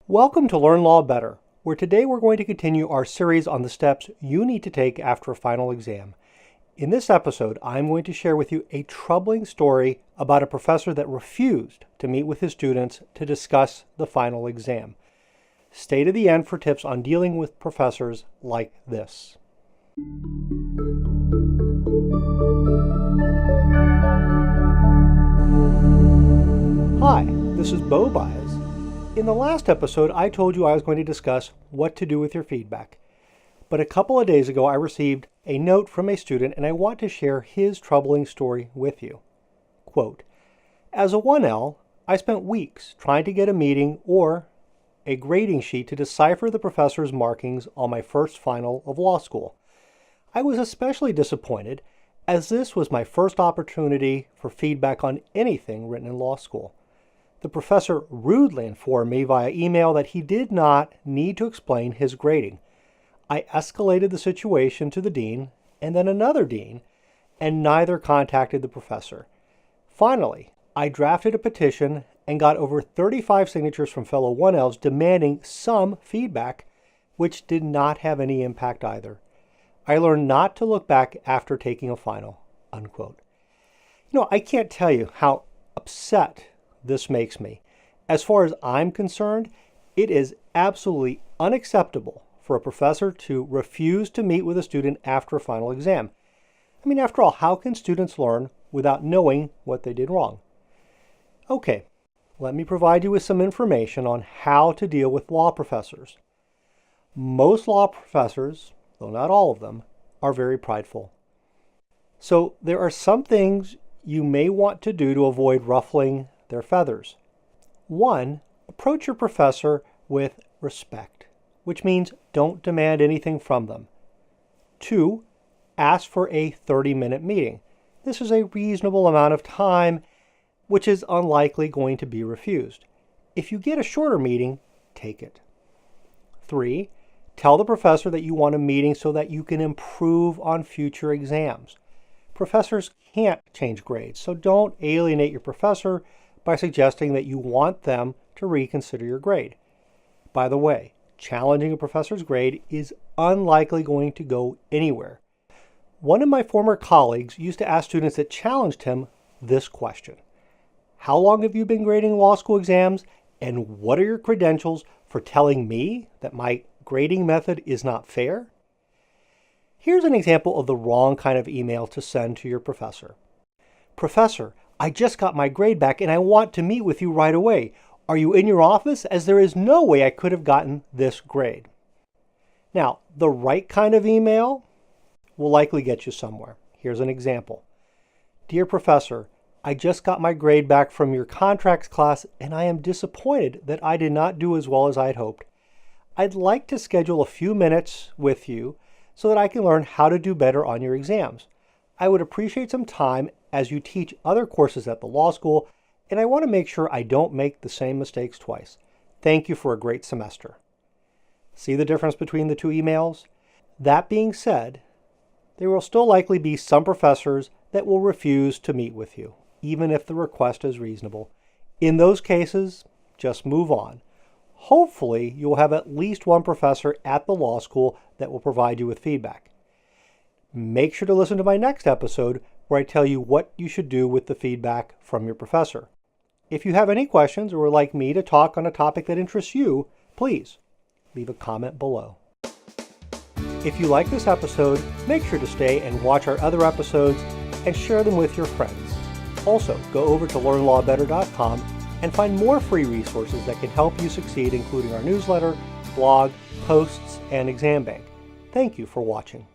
Welcome to Learn Law Better, where today we're going to continue our series on the steps you need to take after a final exam. In this episode, I'm going to share with you a troubling story about a professor that refused to meet with his students to discuss the final exam. Stay to the end for tips on dealing with professors like this. Hi, this is Bo Baez. In the last episode, I told you I was going to discuss what to do with your feedback. But a couple of days ago, I received a note from a student, and I want to share his troubling story with you. Quote, as a 1L, I spent weeks trying to get a meeting or a grading sheet to decipher the professor's markings on my first final of law school. I was especially disappointed as this was my first opportunity for feedback on anything written in law school. The professor rudely informed me via email that he did not need to explain his grading. I escalated the situation to the dean and then another dean, and neither contacted the professor. Finally, I drafted a petition and got over 35 signatures from fellow 1Ls demanding some feedback, which did not have any impact either. I learned not to look back after taking a final, unquote. I can't tell you how upset this makes me. As far as I'm concerned, it is absolutely unacceptable for a professor to refuse to meet with a student after a final exam. After all, how can students learn without knowing what they did wrong? Okay, let me provide you with some information on how to deal with law professors. Most law professors, though not all of them, are very prideful. So there are some things you may want to do to avoid ruffling their feathers. 1, approach your professor with respect, which means don't demand anything from them. 2, ask for a 30-minute meeting. This is a reasonable amount of time, which is unlikely going to be refused. If you get a shorter meeting, take it. 3, tell the professor that you want a meeting so that you can improve on future exams. Professors can't change grades, so don't alienate your professor by suggesting that you want them to reconsider your grade. By the way, challenging a professor's grade is unlikely going to go anywhere. One of my former colleagues used to ask students that challenged him this question: how long have you been grading law school exams, and what are your credentials for telling me that my grading method is not fair? Here's an example of the wrong kind of email to send to your professor. Professor, I just got my grade back and I want to meet with you right away. Are you in your office, as there is no way I could have gotten this grade? Now, the right kind of email will likely get you somewhere. Here's an example. Dear Professor, I just got my grade back from your contracts class and I am disappointed that I did not do as well as I had hoped. I'd like to schedule a few minutes with you so that I can learn how to do better on your exams. I would appreciate some time as you teach other courses at the law school, and I want to make sure I don't make the same mistakes twice. Thank you for a great semester. See the difference between the two emails? That being said, there will still likely be some professors that will refuse to meet with you, even if the request is reasonable. In those cases, just move on. Hopefully, you will have at least one professor at the law school that will provide you with feedback. Make sure to listen to my next episode where I tell you what you should do with the feedback from your professor. If you have any questions or would like me to talk on a topic that interests you, please leave a comment below. If you like this episode, make sure to stay and watch our other episodes and share them with your friends. Also, go over to learnlawbetter.com and find more free resources that can help you succeed, including our newsletter, blog, posts, and exam bank. Thank you for watching.